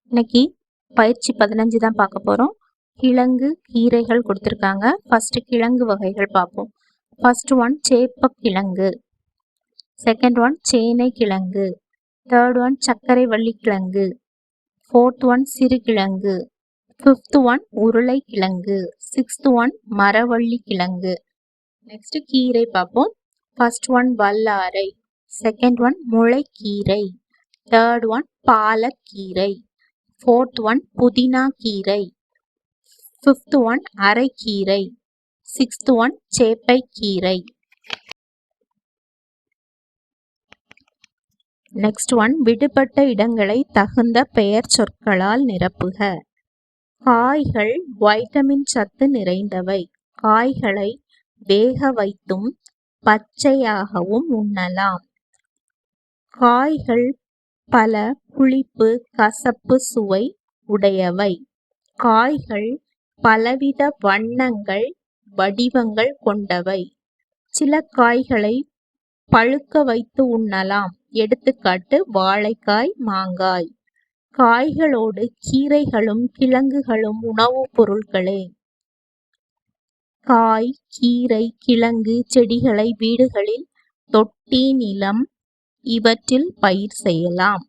இன்னைக்கு பயிற்சி 15 தான் பார்க்க போறோம். கிழங்கு கீரைகள் கொடுத்திருக்காங்க. ஃபர்ஸ்ட் கிழங்கு வகைகள் பார்ப்போம். ஃபர்ஸ்ட் ஒன் சேப்பக்கிழங்கு, செகண்ட் ஒன் சேனை கிழங்கு, தேர்ட் ஒன் சர்க்கரை வள்ளி கிழங்கு, ஃபோர்த் ஒன் சிறுகிழங்கு, ஃபிஃப்த் ஒன் உருளை கிழங்கு, சிக்ஸ்த் ஒன் மரவள்ளி கிழங்கு. நெக்ஸ்ட் கீரை பார்ப்போம். ஃபர்ஸ்ட் ஒன் வல்லாரை, செகண்ட் ஒன் முளைக்கீரை, தேர்ட் ஒன் பாலக்கீரை, ஃபோர்த் ஒன் புதினா கீரை, ஃபிஃப்த் ஒன் அரைக்கீரை, சிக்ஸ்த் ஒன் சேப்பை கீரை. நெக்ஸ்ட் ஒன் விடுபட்ட இடங்களை தகுந்த பெயர் சொற்களால் நிரப்புக. காய்கள் வைட்டமின் சத்து நிறைந்தவை. காய்களை வேக வைத்தும் பச்சையாகவும் உண்ணலாம். காய்கள் பல புளிப்பு கசப்பு சுவை உடையவை. காய்கள் பலவித வண்ணங்கள் வடிவங்கள் கொண்டவை. சில காய்களை பழுக்க வைத்து உண்ணலாம். எடுத்துக்காட்டு வாழைக்காய், மாங்காய். காய்களோடு கீரைகளும் கிழங்குகளும் உணவுப் பொருட்களே. காய், கீரை, கிழங்கு செடிகளை வீடுகளில் தொட்டி, நிலம் இவற்றில் பயிர் செய்யலாம்.